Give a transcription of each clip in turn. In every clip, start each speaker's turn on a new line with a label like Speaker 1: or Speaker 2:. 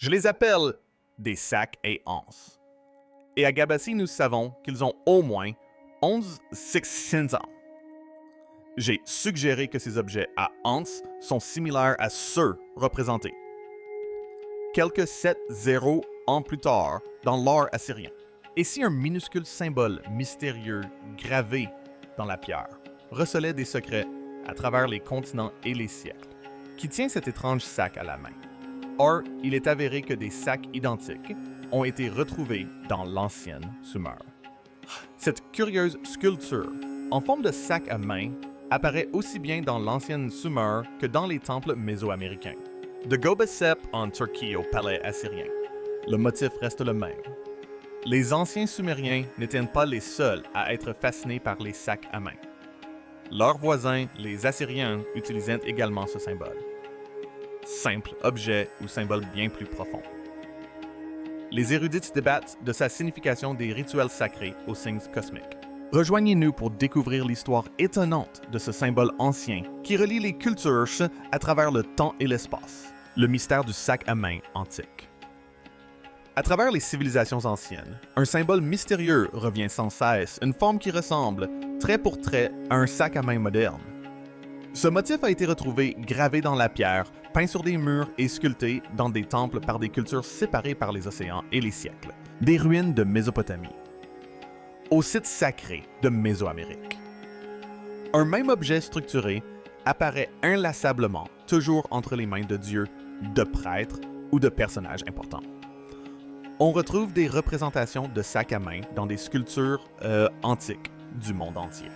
Speaker 1: Je les appelle des sacs et anses. Et à Gabassi, nous savons qu'ils ont au moins 11 ans. J'ai suggéré que ces objets à anses sont similaires à ceux représentés quelques 7-0 ans plus tard dans l'art assyrien. Et si un minuscule symbole mystérieux gravé dans la pierre recelait des secrets à travers les continents et les siècles, qui tient cet étrange sac à la main? Or, il est avéré que des sacs identiques ont été retrouvés dans l'ancienne Sumer. Cette curieuse sculpture en forme de sac à main apparaît aussi bien dans l'ancienne Sumer que dans les temples mésoaméricains. De Gobeksepp en Turquie au palais assyrien, le motif reste le même. Les anciens Sumériens n'étaient pas les seuls à être fascinés par les sacs à main. Leurs voisins, les Assyriens, utilisaient également ce symbole. Simple objet ou symbole bien plus profond. Les érudits débattent de sa signification des rituels sacrés aux signes cosmiques. Rejoignez-nous pour découvrir l'histoire étonnante de ce symbole ancien qui relie les cultures à travers le temps et l'espace. Le mystère du sac à main antique. À travers les civilisations anciennes, un symbole mystérieux revient sans cesse, une forme qui ressemble, trait pour trait, à un sac à main moderne. Ce motif a été retrouvé gravé dans la pierre, peint sur des murs et sculpté dans des temples par des cultures séparées par les océans et les siècles, des ruines de Mésopotamie, au site sacré de Mésoamérique. Un même objet structuré apparaît inlassablement toujours entre les mains de dieux, de prêtres ou de personnages importants. On retrouve des représentations de sacs à main dans des sculptures antiques du monde entier.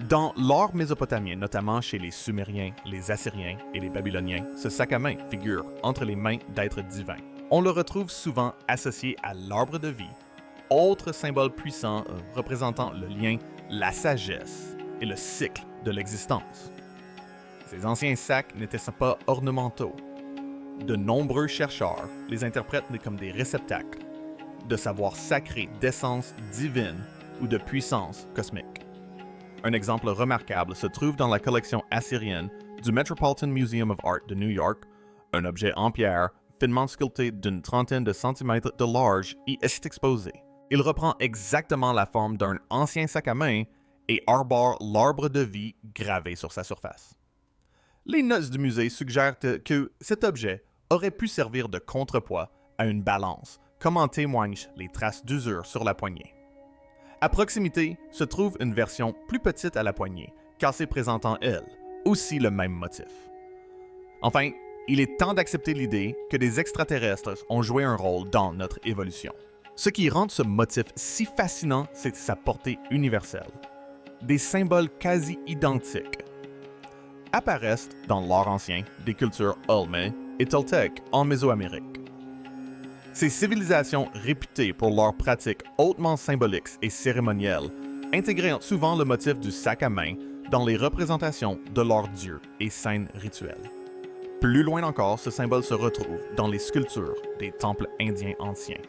Speaker 1: Dans l'art mésopotamien, notamment chez les Sumériens, les Assyriens et les Babyloniens, ce sac à main figure entre les mains d'êtres divins. On le retrouve souvent associé à l'arbre de vie, autre symbole puissant représentant le lien, la sagesse et le cycle de l'existence. Ces anciens sacs n'étaient pas ornementaux. De nombreux chercheurs les interprètent comme des réceptacles de savoir sacré d'essence divine ou de puissance cosmique. Un exemple remarquable se trouve dans la collection assyrienne du Metropolitan Museum of Art de New York, un objet en pierre finement sculpté d'une trentaine de centimètres de large y est exposé. Il reprend exactement la forme d'un ancien sac à main et arbore l'arbre de vie gravé sur sa surface. Les notes du musée suggèrent que cet objet aurait pu servir de contrepoids à une balance, comme en témoignent les traces d'usure sur la poignée. À proximité se trouve une version plus petite à la poignée, cassée présentant, elle, aussi le même motif. Enfin, il est temps d'accepter l'idée que des extraterrestres ont joué un rôle dans notre évolution. Ce qui rend ce motif si fascinant, c'est sa portée universelle. Des symboles quasi identiques apparaissent dans l'art ancien des cultures Olmé et Toltèque en Mésoamérique. Ces civilisations réputées pour leurs pratiques hautement symboliques et cérémonielles intégraient souvent le motif du sac à main dans les représentations de leurs dieux et scènes rituelles. Plus loin encore, ce symbole se retrouve dans les sculptures des temples indiens anciens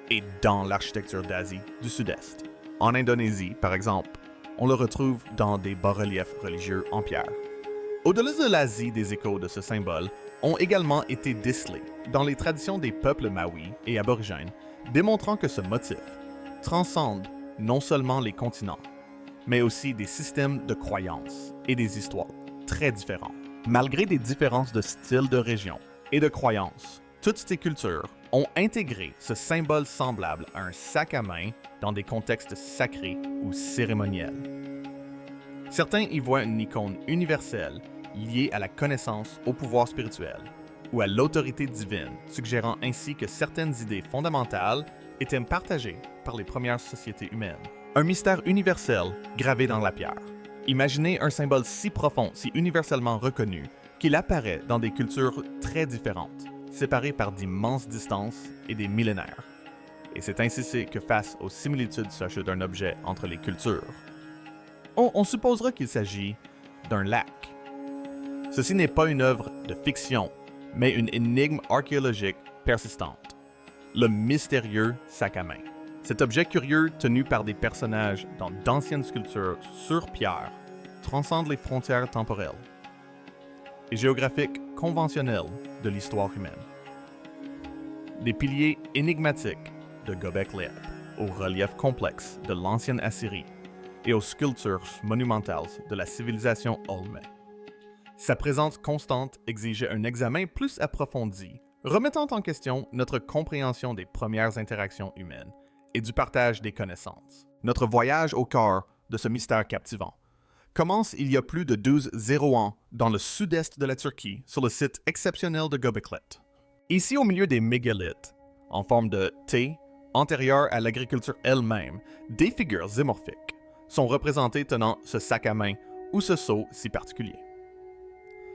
Speaker 1: et dans l'architecture d'Asie du Sud-Est. En Indonésie, par exemple, on le retrouve dans des bas-reliefs religieux en pierre. Au-delà de l'Asie, des échos de ce symbole ont également été décelés dans les traditions des peuples Maoris et aborigènes, démontrant que ce motif transcende non seulement les continents, mais aussi des systèmes de croyances et des histoires très différents. Malgré des différences de style de région et de croyances, toutes ces cultures ont intégré ce symbole semblable à un sac à main dans des contextes sacrés ou cérémoniels. Certains y voient une icône universelle liée à la connaissance au pouvoir spirituel ou à l'autorité divine, suggérant ainsi que certaines idées fondamentales étaient partagées par les premières sociétés humaines. Un mystère universel gravé dans la pierre. Imaginez un symbole si profond, si universellement reconnu, qu'il apparaît dans des cultures très différentes, séparées par d'immenses distances et des millénaires. Et c'est ainsi que face aux similitudes sociales d'un objet entre les cultures, on supposera qu'il s'agit d'un lac. Ceci n'est pas une œuvre de fiction, mais une énigme archéologique persistante. Le mystérieux sac à main. Cet objet curieux tenu par des personnages dans d'anciennes sculptures sur pierre transcende les frontières temporelles et géographiques conventionnelles de l'histoire humaine. des piliers énigmatiques de Göbekli, aux reliefs complexes de l'ancienne Assyrie et aux sculptures monumentales de la civilisation Olmé. Sa présence constante exigeait un examen plus approfondi, remettant en question notre compréhension des premières interactions humaines et du partage des connaissances. Notre voyage au cœur de ce mystère captivant commence il y a plus de 12 ans dans le sud-est de la Turquie, sur le site exceptionnel de Göbekli. Ici, au milieu des mégalithes, en forme de T, antérieurs à l'agriculture elle-même, des figures zémorphiques sont représentées tenant ce sac à main ou ce seau si particulier.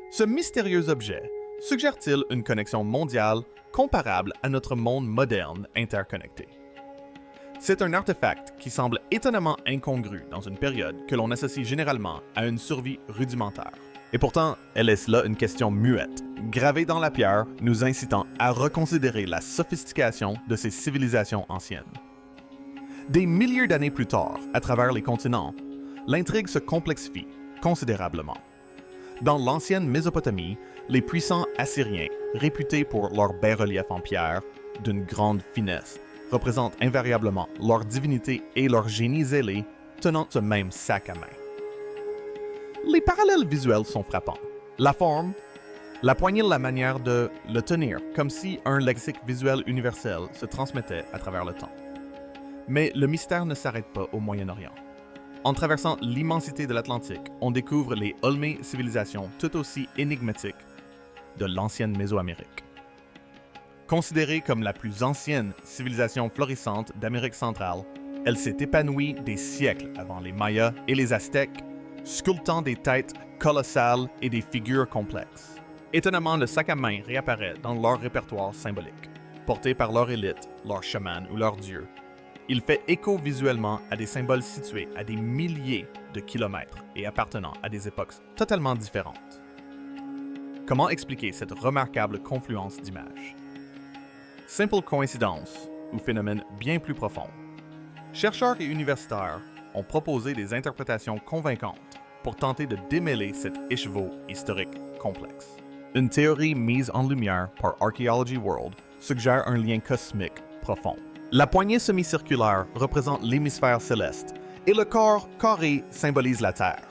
Speaker 1: Ce mystérieux objet suggère-t-il une connexion mondiale comparable à notre monde moderne interconnecté? C'est un artefact qui semble étonnamment incongru dans une période que l'on associe généralement à une survie rudimentaire. Et pourtant, elle laisse là une question muette, gravée dans la pierre, nous incitant à reconsidérer la sophistication de ces civilisations anciennes. Des milliers d'années plus tard, à travers les continents, l'intrigue se complexifie considérablement. Dans l'ancienne Mésopotamie, les puissants Assyriens, réputés pour leurs bas-reliefs en pierre d'une grande finesse, représentent invariablement leur divinité et leur génie zélé tenant ce même sac à main. Les parallèles visuels sont frappants. La forme, la poignée de la manière de le tenir, comme si un lexique visuel universel se transmettait à travers le temps. Mais le mystère ne s'arrête pas au Moyen-Orient. En traversant l'immensité de l'Atlantique, on découvre les Olmé civilisations tout aussi énigmatiques de l'ancienne Mésoamérique. Considérée comme la plus ancienne civilisation florissante d'Amérique centrale, elle s'est épanouie des siècles avant les Mayas et les Aztèques, sculptant des têtes colossales et des figures complexes. Étonnamment, le sac à main réapparaît dans leur répertoire symbolique. Porté par leur élite, leur chaman ou leur dieu, il fait écho visuellement à des symboles situés à des milliers de kilomètres et appartenant à des époques totalement différentes. Comment expliquer cette remarquable confluence d'images? Simple coïncidence ou phénomène bien plus profond? Chercheurs et universitaires ont proposé des interprétations convaincantes pour tenter de démêler cet écheveau historique complexe. Une théorie mise en lumière par Archaeology World suggère un lien cosmique profond. La poignée semi-circulaire représente l'hémisphère céleste et le corps carré symbolise la Terre.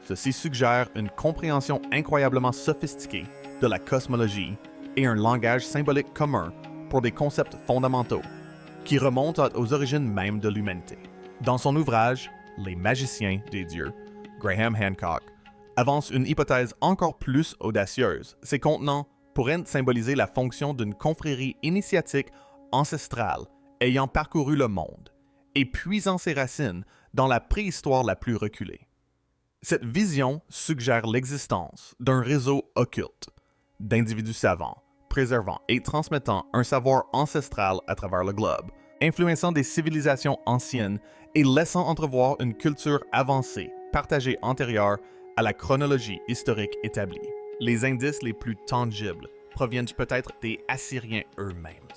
Speaker 1: Ceci suggère une compréhension incroyablement sophistiquée de la cosmologie et un langage symbolique commun pour des concepts fondamentaux qui remontent aux origines mêmes de l'humanité. Dans son ouvrage « Les magiciens des dieux », Graham Hancock avance une hypothèse encore plus audacieuse. Ces contenants pourraient symboliser la fonction d'une confrérie initiatique ancestrale ayant parcouru le monde et puisant ses racines dans la préhistoire la plus reculée. Cette vision suggère l'existence d'un réseau occulte d'individus savants, préservant et transmettant un savoir ancestral à travers le globe, influençant des civilisations anciennes et laissant entrevoir une culture avancée, partagée antérieure à la chronologie historique établie. Les indices les plus tangibles proviennent peut-être des Assyriens eux-mêmes.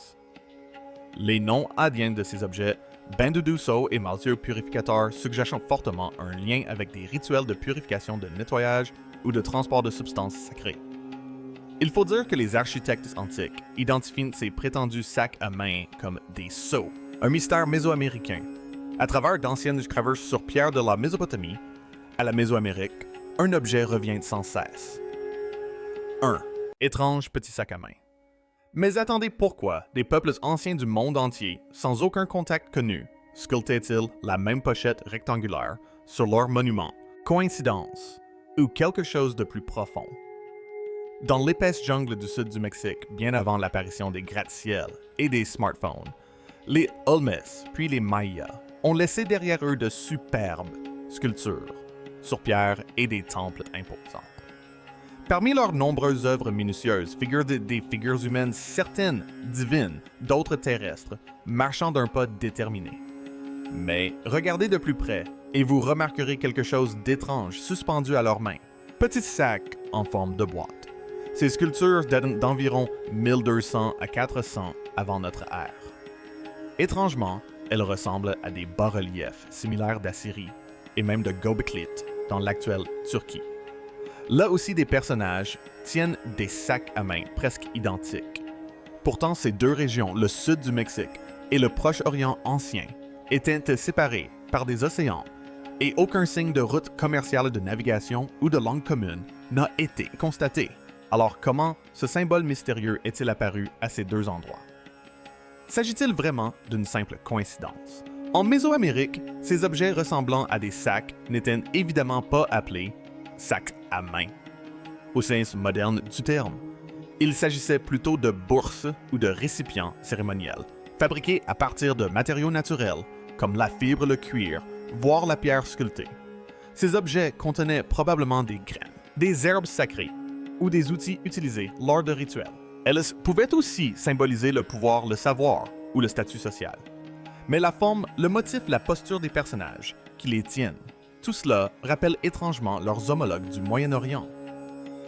Speaker 1: Les noms adiens de ces objets, bains de Duso et malzieux purificateurs, suggèrent fortement un lien avec des rituels de purification de nettoyage ou de transport de substances sacrées. Il faut dire que les architectes antiques identifient ces prétendus sacs à main comme des sceaux, un mystère mésoaméricain. À travers d'anciennes gravures sur pierre de la Mésopotamie à la Mésoamérique, un objet revient sans cesse. 1. Étrange petit sac à main. Mais attendez, pourquoi des peuples anciens du monde entier, sans aucun contact connu, sculptaient-ils la même pochette rectangulaire sur leurs monuments? Coïncidence ou quelque chose de plus profond? Dans l'épaisse jungle du sud du Mexique, bien avant l'apparition des gratte-ciels et des smartphones, les Olmés, puis les Mayas, ont laissé derrière eux de superbes sculptures sur pierre et des temples imposants. Parmi leurs nombreuses œuvres minutieuses figurent des figures humaines, certaines divines, d'autres terrestres, marchant d'un pas déterminé. Mais regardez de plus près et vous remarquerez quelque chose d'étrange suspendu à leurs mains. Petit sac en forme de boîte. Ces sculptures datent d'environ 1200 à 400 avant notre ère. Étrangement, elles ressemblent à des bas-reliefs similaires d'Assyrie et même de Göbekli dans l'actuelle Turquie. Là aussi, des personnages tiennent des sacs à main presque identiques. Pourtant, ces deux régions, le sud du Mexique et le Proche-Orient ancien, étaient séparées par des océans et aucun signe de route commerciale de navigation ou de langue commune n'a été constaté. Alors comment ce symbole mystérieux est-il apparu à ces deux endroits? S'agit-il vraiment d'une simple coïncidence? En Mésoamérique, ces objets ressemblant à des sacs n'étaient évidemment pas appelés sacs à main, au sens moderne du terme. Il s'agissait plutôt de bourses ou de récipients cérémoniels, fabriqués à partir de matériaux naturels, comme la fibre, le cuir, voire la pierre sculptée. Ces objets contenaient probablement des graines, des herbes sacrées ou des outils utilisés lors de rituels. Elles pouvaient aussi symboliser le pouvoir, le savoir ou le statut social. Mais la forme, le motif, la posture des personnages qui les tiennent, tout cela rappelle étrangement leurs homologues du Moyen-Orient.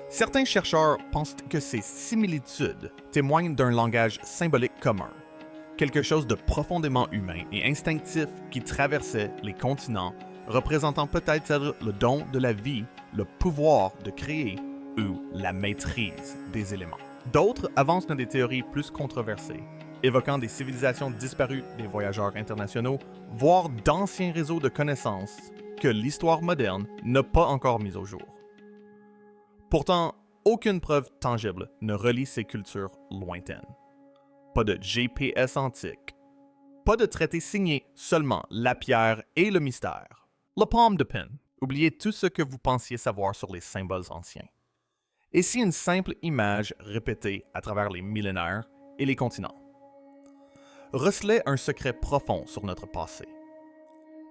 Speaker 1: Certains chercheurs pensent que ces similitudes témoignent d'un langage symbolique commun, quelque chose de profondément humain et instinctif qui traversait les continents, représentant peut-être le don de la vie, le pouvoir de créer ou la maîtrise des éléments. D'autres avancent dans des théories plus controversées, évoquant des civilisations disparues des voyageurs internationaux, voire d'anciens réseaux de connaissances que l'histoire moderne n'a pas encore mis au jour. Pourtant, aucune preuve tangible ne relie ces cultures lointaines. Pas de GPS antique, pas de traité signé, seulement la pierre et le mystère. La palme de pin. Oubliez tout ce que vous pensiez savoir sur les symboles anciens. Et si une simple image répétée à travers les millénaires et les continents recelait un secret profond sur notre passé.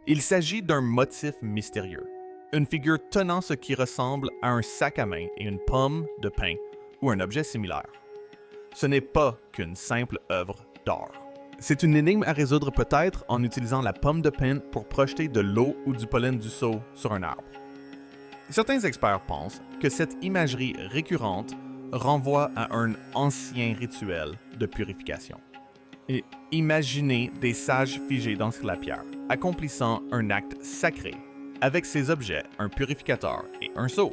Speaker 1: Il s'agit d'un motif mystérieux, une figure tenant ce qui ressemble à un sac à main et une pomme de pin ou un objet similaire. Ce n'est pas qu'une simple œuvre d'art. C'est une énigme à résoudre peut-être en utilisant la pomme de pin pour projeter de l'eau ou du pollen du seau sur un arbre. Certains experts pensent que cette imagerie récurrente renvoie à un ancien rituel de purification. Et imaginez des sages figés dans la pierre, accomplissant un acte sacré, avec ces objets, un purificateur et un seau.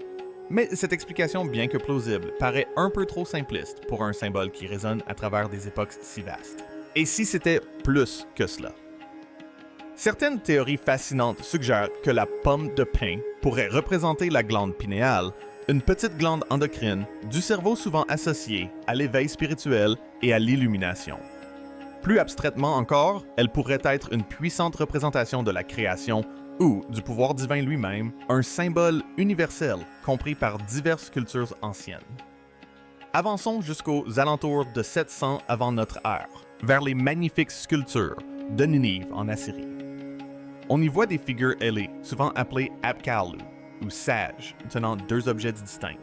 Speaker 1: Mais cette explication, bien que plausible, paraît un peu trop simpliste pour un symbole qui résonne à travers des époques si vastes. Et si c'était plus que cela? Certaines théories fascinantes suggèrent que la pomme de pin pourrait représenter la glande pinéale, une petite glande endocrine du cerveau souvent associée à l'éveil spirituel et à l'illumination. Plus abstraitement encore, elle pourrait être une puissante représentation de la création ou du pouvoir divin lui-même, un symbole universel compris par diverses cultures anciennes. Avançons jusqu'aux alentours de 700 avant notre ère, vers les magnifiques sculptures de Ninive en Assyrie. On y voit des figures ailées, souvent appelées apkallu, ou sages, tenant deux objets distincts,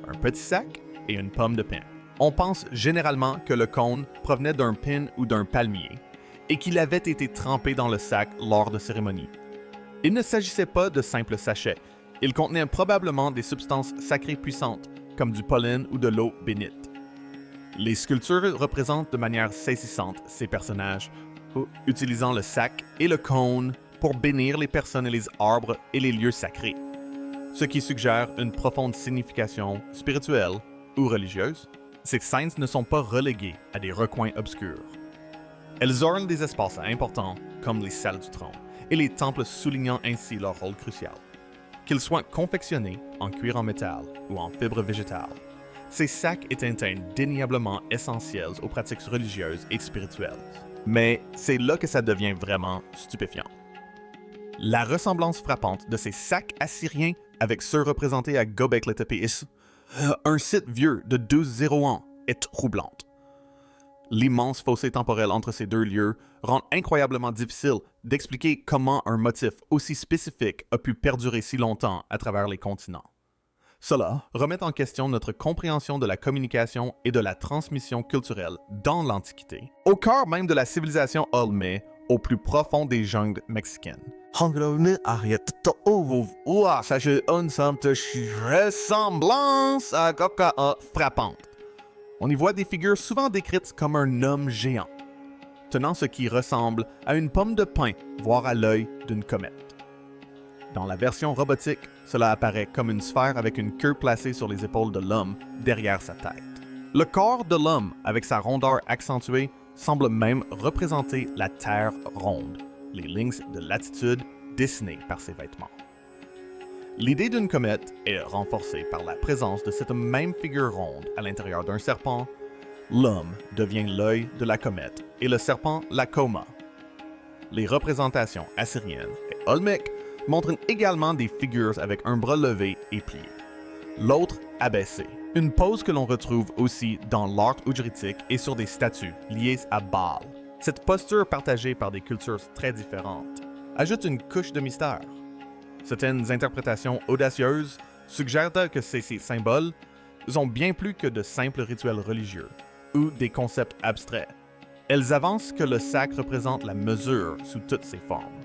Speaker 1: un petit sac et une pomme de pin. On pense généralement que le cône provenait d'un pin ou d'un palmier, et qu'il avait été trempé dans le sac lors de cérémonies. Il ne s'agissait pas de simples sachets, ils contenaient probablement des substances sacrées puissantes, comme du pollen ou de l'eau bénite. Les sculptures représentent de manière saisissante ces personnages, utilisant le sac et le cône pour bénir les personnes et les arbres et les lieux sacrés, ce qui suggère une profonde signification spirituelle ou religieuse. Ces scènes ne sont pas reléguées à des recoins obscurs. Elles ornent des espaces importants, comme les salles du trône, et les temples soulignant ainsi leur rôle crucial. Qu'ils soient confectionnés en cuir en métal ou en fibres végétales, ces sacs étaient indéniablement essentiels aux pratiques religieuses et spirituelles. Mais c'est là que ça devient vraiment stupéfiant. La ressemblance frappante de ces sacs assyriens avec ceux représentés à Göbekli Tepe, un site vieux de 1200 ans, est troublante. L'immense fossé temporel entre ces deux lieux rend incroyablement difficile d'expliquer comment un motif aussi spécifique a pu perdurer si longtemps à travers les continents. Cela remet en question notre compréhension de la communication et de la transmission culturelle dans l'Antiquité, au cœur même de la civilisation Olmé, au plus profond des jungles mexicaines. Ça ressemblance à frappante. On y voit des figures souvent décrites comme un homme géant, tenant ce qui ressemble à une pomme de pin, voire à l'œil d'une comète. Dans la version robotique, cela apparaît comme une sphère avec une queue placée sur les épaules de l'homme derrière sa tête. Le corps de l'homme, avec sa rondeur accentuée, semble même représenter la Terre ronde, les lignes de latitude dessinées par ses vêtements. L'idée d'une comète est renforcée par la présence de cette même figure ronde à l'intérieur d'un serpent. L'homme devient l'œil de la comète et le serpent la coma. Les représentations assyriennes et olmèques montrent également des figures avec un bras levé et plié, l'autre abaissé, une pose que l'on retrouve aussi dans l'art oudritique et sur des statues liées à Baal. Cette posture partagée par des cultures très différentes ajoute une couche de mystère. Certaines interprétations audacieuses suggèrent que ces symboles sont bien plus que de simples rituels religieux ou des concepts abstraits. Elles avancent que le sac représente la mesure sous toutes ses formes.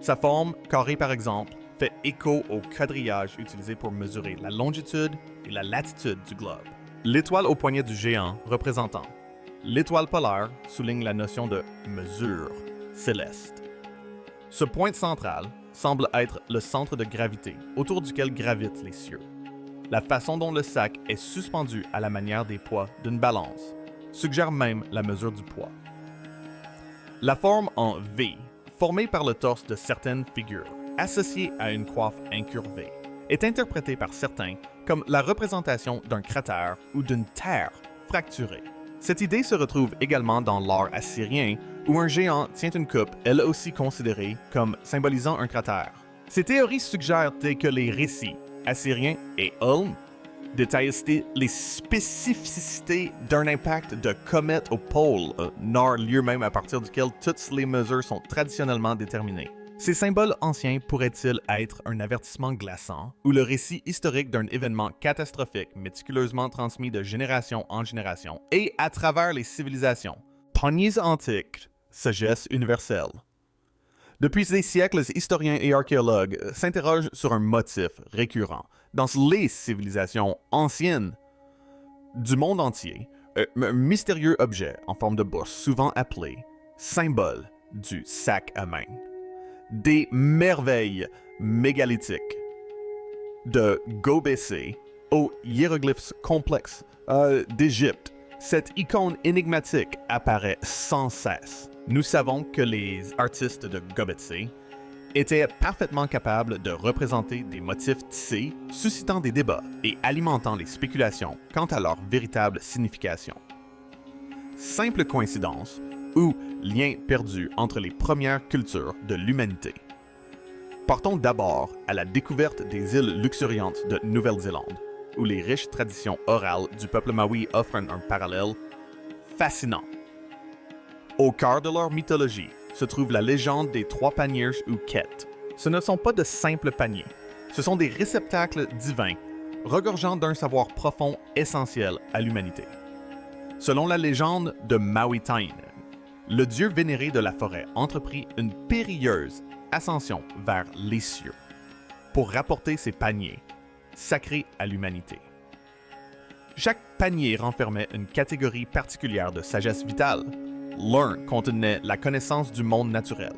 Speaker 1: Sa forme, carrée par exemple, fait écho au quadrillage utilisé pour mesurer la longitude et la latitude du globe. L'étoile au poignet du géant représentant l'étoile polaire souligne la notion de mesure céleste. Ce point central semble être le centre de gravité autour duquel gravitent les cieux. La façon dont le sac est suspendu à la manière des poids d'une balance suggère même la mesure du poids. La forme en V, formée par le torse de certaines figures, associée à une coiffe incurvée, est interprétée par certains comme la représentation d'un cratère ou d'une terre fracturée. Cette idée se retrouve également dans l'art assyrien, où un géant tient une coupe, elle aussi considérée comme symbolisant un cratère. Ces théories suggèrent que les récits assyriens et Ulm détaillent les spécificités d'un impact de comète au pôle Nord, lieu même à partir duquel toutes les mesures sont traditionnellement déterminées. Ces symboles anciens pourraient-ils être un avertissement glaçant ou le récit historique d'un événement catastrophique méticuleusement transmis de génération en génération et à travers les civilisations? Poignées antiques, sagesse universelle. Depuis des siècles, historiens et archéologues s'interrogent sur un motif récurrent dans les civilisations anciennes du monde entier, un mystérieux objet en forme de bourse, souvent appelé symbole du sac à main. Des merveilles mégalithiques, de Gobekli aux hiéroglyphes complexes d'Égypte. Cette icône énigmatique apparaît sans cesse. Nous savons que les artistes de Gobekli étaient parfaitement capables de représenter des motifs tissés, suscitant des débats et alimentant les spéculations quant à leur véritable signification. Simple coïncidence ou lien perdu entre les premières cultures de l'humanité. Partons d'abord à la découverte des îles luxuriantes de Nouvelle-Zélande, où les riches traditions orales du peuple Maui offrent un parallèle fascinant. Au cœur de leur mythologie se trouve la légende des trois paniers ou Ket. Ce ne sont pas de simples paniers, ce sont des réceptacles divins, regorgeant d'un savoir profond essentiel à l'humanité. Selon la légende de Maui-Taine, le dieu vénéré de la forêt entreprit une périlleuse ascension vers les cieux pour rapporter ses paniers, sacrés à l'humanité. Chaque panier renfermait une catégorie particulière de sagesse vitale. L'un contenait la connaissance du monde naturel,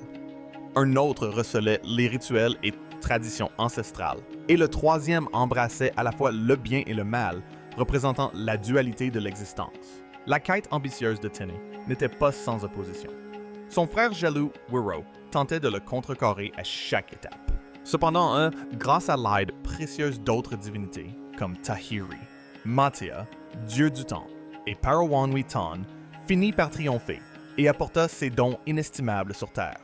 Speaker 1: un autre recelait les rituels et traditions ancestrales, et le troisième embrassait à la fois le bien et le mal, représentant la dualité de l'existence. La quête ambitieuse de Tene n'était pas sans opposition. Son frère jaloux, Wiro, tentait de le contrecarrer à chaque étape. Cependant, grâce à l'aide précieuse d'autres divinités, comme Tahiri, Matea, dieu du temps, et Parawanui Ton, finit par triompher et apporta ses dons inestimables sur Terre.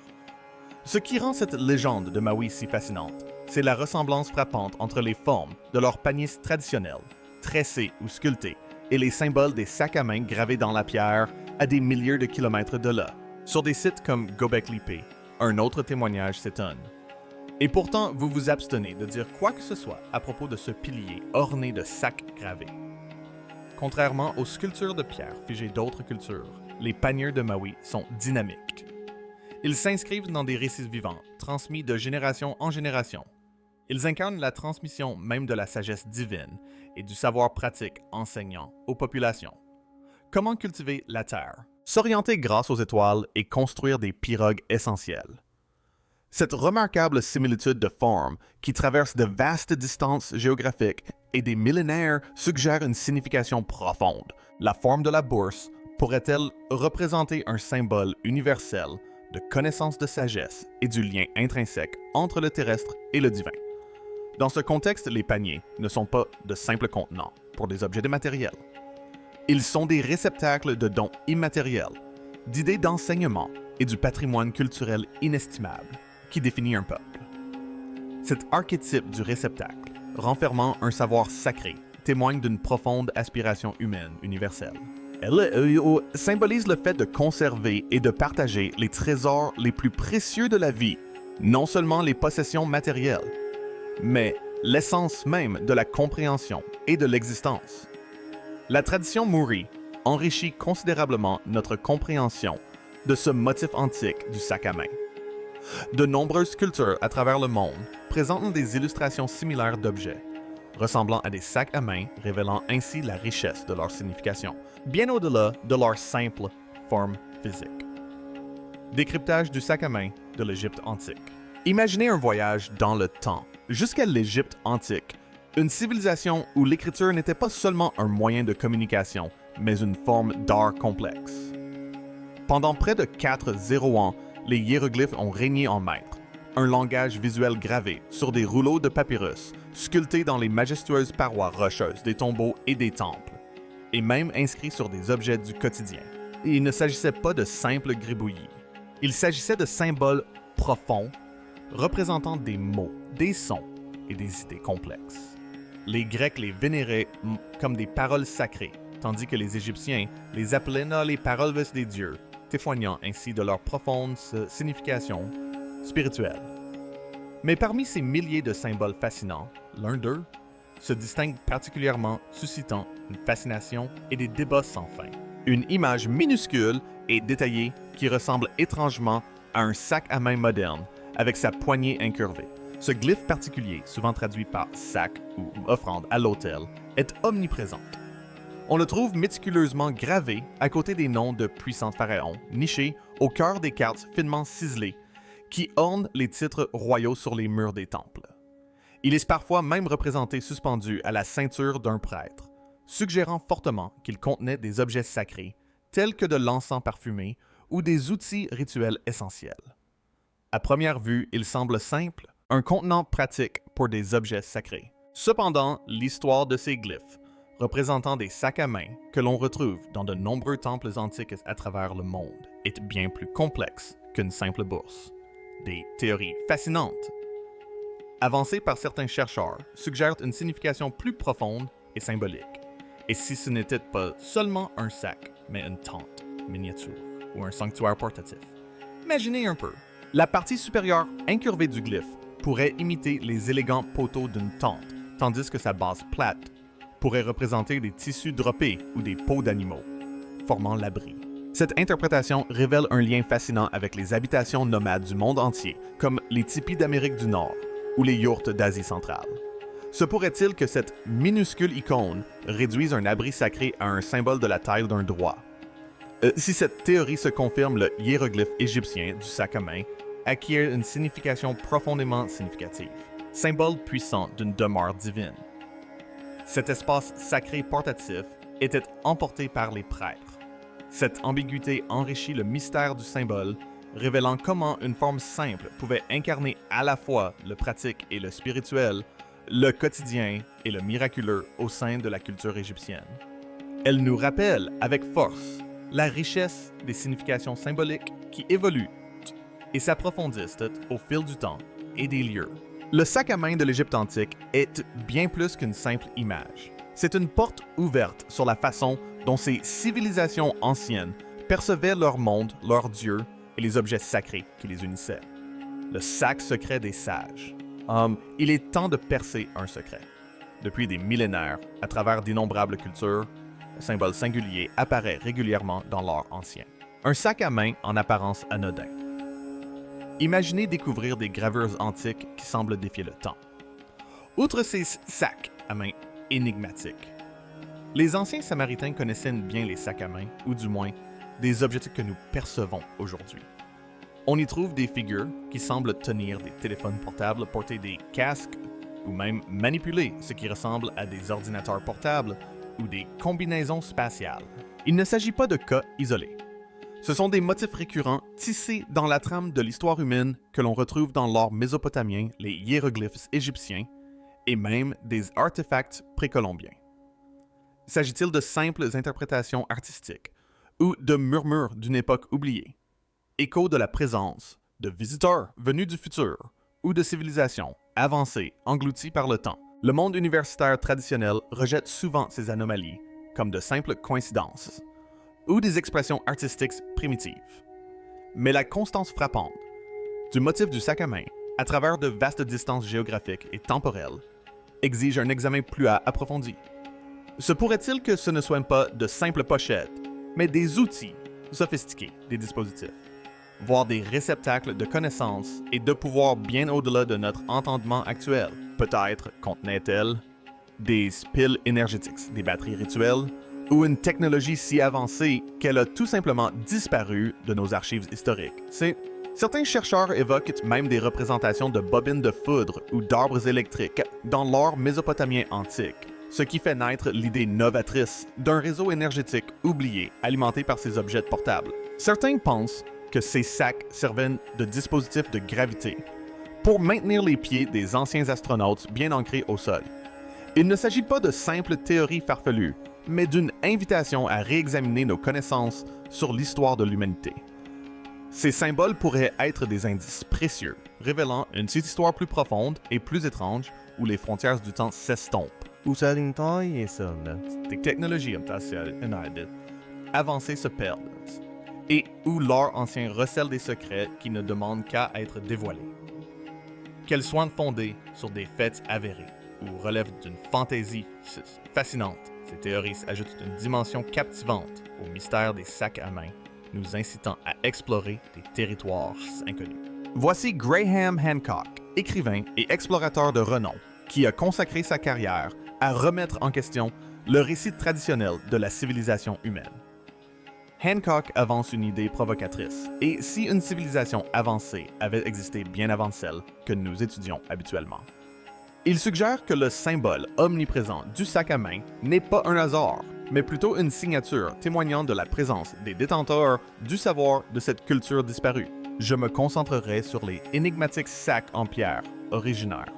Speaker 1: Ce qui rend cette légende de Maui si fascinante, c'est la ressemblance frappante entre les formes de leurs paniers traditionnels, tressés ou sculptés, et les symboles des sacs à main gravés dans la pierre à des milliers de kilomètres de là. Sur des sites comme Göbekli Tepe, un autre témoignage s'étonne. Et pourtant, vous vous abstenez de dire quoi que ce soit à propos de ce pilier orné de sacs gravés. Contrairement aux sculptures de pierre figées d'autres cultures, les paniers de Maui sont dynamiques. Ils s'inscrivent dans des récits vivants, transmis de génération en génération. Ils incarnent la transmission même de la sagesse divine et du savoir pratique enseignant aux populations. Comment cultiver la terre? S'orienter grâce aux étoiles et construire des pirogues essentielles. Cette remarquable similitude de forme, qui traverse de vastes distances géographiques et des millénaires, suggère une signification profonde. La forme de la bourse pourrait-elle représenter un symbole universel de connaissance de sagesse et du lien intrinsèque entre le terrestre et le divin? Dans ce contexte, les paniers ne sont pas de simples contenants pour des objets dématériels. Ils sont des réceptacles de dons immatériels, d'idées d'enseignement et du patrimoine culturel inestimable qui définit un peuple. Cet archétype du réceptacle, renfermant un savoir sacré, témoigne d'une profonde aspiration humaine universelle. Elle symbolise le fait de conserver et de partager les trésors les plus précieux de la vie, non seulement les possessions matérielles, mais l'essence même de la compréhension et de l'existence. La tradition Moori enrichit considérablement notre compréhension de ce motif antique du sac à main. De nombreuses cultures à travers le monde présentent des illustrations similaires d'objets, ressemblant à des sacs à main, révélant ainsi la richesse de leur signification, bien au-delà de leur simple forme physique. Décryptage du sac à main de l'Égypte antique. Imaginez un voyage dans le temps, jusqu'à l'Égypte antique, une civilisation où l'écriture n'était pas seulement un moyen de communication, mais une forme d'art complexe. Pendant près de 4 ans, les hiéroglyphes ont régné en maître, un langage visuel gravé sur des rouleaux de papyrus, sculptés dans les majestueuses parois rocheuses des tombeaux et des temples, et même inscrits sur des objets du quotidien. Et il ne s'agissait pas de simples gribouillis. Il s'agissait de symboles profonds, représentant des mots, des sons et des idées complexes. Les Grecs les vénéraient comme des paroles sacrées, tandis que les Égyptiens les appelaient les paroles des dieux, témoignant ainsi de leur profonde signification spirituelle. Mais parmi ces milliers de symboles fascinants, l'un d'eux se distingue particulièrement, suscitant une fascination et des débats sans fin. Une image minuscule et détaillée qui ressemble étrangement à un sac à main moderne, avec sa poignée incurvée. Ce glyphe particulier, souvent traduit par sac ou offrande à l'autel, est omniprésente. On le trouve méticuleusement gravé à côté des noms de puissants pharaons, nichés au cœur des cartes finement ciselées, qui ornent les titres royaux sur les murs des temples. Il est parfois même représenté suspendu à la ceinture d'un prêtre, suggérant fortement qu'il contenait des objets sacrés, tels que de l'encens parfumé ou des outils rituels essentiels. À première vue, il semble simple, un contenant pratique pour des objets sacrés. Cependant, l'histoire de ces glyphes, représentant des sacs à main que l'on retrouve dans de nombreux temples antiques à travers le monde, est bien plus complexe qu'une simple bourse. Des théories fascinantes, avancées par certains chercheurs, suggèrent une signification plus profonde et symbolique. Et si ce n'était pas seulement un sac, mais une tente miniature ou un sanctuaire portatif? Imaginez un peu. La partie supérieure incurvée du glyphe pourrait imiter les élégants poteaux d'une tente, tandis que sa base plate pourrait représenter des tissus droppés ou des peaux d'animaux, formant l'abri. Cette interprétation révèle un lien fascinant avec les habitations nomades du monde entier, comme les tipis d'Amérique du Nord ou les yourtes d'Asie centrale. Se pourrait-il que cette minuscule icône réduise un abri sacré à un symbole de la taille d'un doigt? Si cette théorie se confirme, le hiéroglyphe égyptien du sac à main acquiert une signification profondément significative, symbole puissant d'une demeure divine. Cet espace sacré portatif était emporté par les prêtres. Cette ambiguïté enrichit le mystère du symbole, révélant comment une forme simple pouvait incarner à la fois le pratique et le spirituel, le quotidien et le miraculeux au sein de la culture égyptienne. Elle nous rappelle avec force la richesse des significations symboliques qui évoluent et s'approfondissent au fil du temps et des lieux. Le sac à main de l'Égypte antique est bien plus qu'une simple image. C'est une porte ouverte sur la façon dont ces civilisations anciennes percevaient leur monde, leurs dieux et les objets sacrés qui les unissaient. Le sac secret des sages. Il est temps de percer un secret. Depuis des millénaires, à travers d'innombrables cultures, le symbole singulier apparaît régulièrement dans l'art ancien. Un sac à main en apparence anodin. Imaginez découvrir des gravures antiques qui semblent défier le temps. Outre ces sacs à main énigmatiques, les anciens Samaritains connaissaient bien les sacs à main, ou du moins, des objets que nous percevons aujourd'hui. On y trouve des figures qui semblent tenir des téléphones portables, porter des casques ou même manipuler ce qui ressemble à des ordinateurs portables ou des combinaisons spatiales. Il ne s'agit pas de cas isolés. Ce sont des motifs récurrents tissés dans la trame de l'histoire humaine que l'on retrouve dans l'art mésopotamien, les hiéroglyphes égyptiens et même des artefacts précolombiens. S'agit-il de simples interprétations artistiques ou de murmures d'une époque oubliée, écho de la présence de visiteurs venus du futur ou de civilisations avancées englouties par le temps? Le monde universitaire traditionnel rejette souvent ces anomalies comme de simples coïncidences ou des expressions artistiques primitives. Mais la constance frappante du motif du sac à main à travers de vastes distances géographiques et temporelles exige un examen plus approfondi. Se pourrait-il que ce ne soient pas de simples pochettes, mais des outils sophistiqués des dispositifs, voire des réceptacles de connaissances et de pouvoirs bien au-delà de notre entendement actuel? Peut-être contenaient-elles des piles énergétiques, des batteries rituelles, ou une technologie si avancée qu'elle a tout simplement disparu de nos archives historiques. Certains chercheurs évoquent même des représentations de bobines de foudre ou d'arbres électriques dans l'art mésopotamien antique, ce qui fait naître l'idée novatrice d'un réseau énergétique oublié alimenté par ces objets portables. Certains pensent que ces sacs servaient de dispositifs de gravité pour maintenir les pieds des anciens astronautes bien ancrés au sol. Il ne s'agit pas de simples théories farfelues, mais d'une invitation à réexaminer nos connaissances sur l'histoire de l'humanité. Ces symboles pourraient être des indices précieux, révélant une petite histoire plus profonde et plus étrange où les frontières du temps s'estompent. Les technologies avancées se perdent, et où l'art ancien recèle des secrets qui ne demandent qu'à être dévoilés. Qu'elles soient fondées sur des faits avérés ou relèvent d'une fantaisie fascinante, ces théories ajoutent une dimension captivante au mystère des sacs à main, nous incitant à explorer des territoires inconnus. Voici Graham Hancock, écrivain et explorateur de renom, qui a consacré sa carrière à remettre en question le récit traditionnel de la civilisation humaine. Hancock avance une idée provocatrice, et si une civilisation avancée avait existé bien avant celle que nous étudions habituellement. Il suggère que le symbole omniprésent du sac à main n'est pas un hasard, mais plutôt une signature témoignant de la présence des détenteurs du savoir de cette culture disparue. Je me concentrerai sur les énigmatiques sacs en pierre originaires,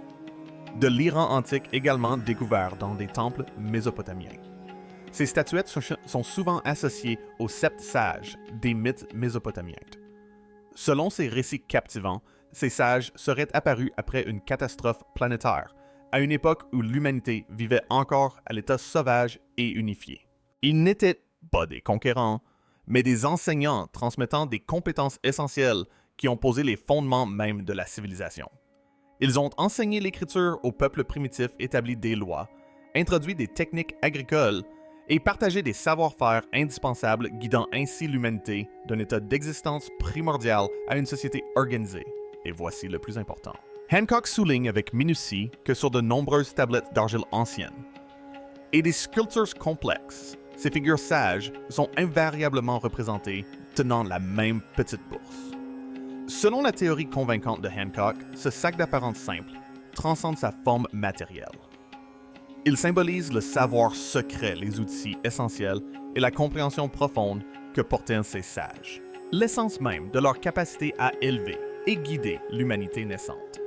Speaker 1: de l'Iran antique également découvert dans des temples mésopotamiens. Ces statuettes sont souvent associées aux 7 sages des mythes mésopotamiens. Selon ces récits captivants, ces sages seraient apparus après une catastrophe planétaire, à une époque où l'humanité vivait encore à l'état sauvage et unifié. Ils n'étaient pas des conquérants, mais des enseignants transmettant des compétences essentielles qui ont posé les fondements même de la civilisation. Ils ont enseigné l'écriture aux peuples primitifs, établi des lois, introduit des techniques agricoles et partagé des savoir-faire indispensables, guidant ainsi l'humanité d'un état d'existence primordial à une société organisée. Et voici le plus important. Hancock souligne avec minutie que sur de nombreuses tablettes d'argile anciennes et des sculptures complexes, ces figures sages sont invariablement représentées tenant la même petite bourse. Selon la théorie convaincante de Hancock, ce sac d'apparence simple transcende sa forme matérielle. Il symbolise le savoir secret, les outils essentiels et la compréhension profonde que portaient ces sages, l'essence même de leur capacité à élever et guider l'humanité naissante.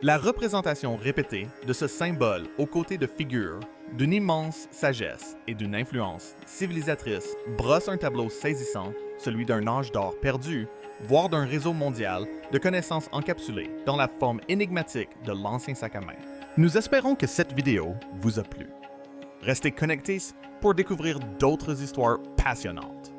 Speaker 1: La représentation répétée de ce symbole aux côtés de figures d'une immense sagesse et d'une influence civilisatrice brosse un tableau saisissant, celui d'un âge d'or perdu, voire d'un réseau mondial de connaissances encapsulées dans la forme énigmatique de l'ancien sac à main. Nous espérons que cette vidéo vous a plu. Restez connectés pour découvrir d'autres histoires passionnantes.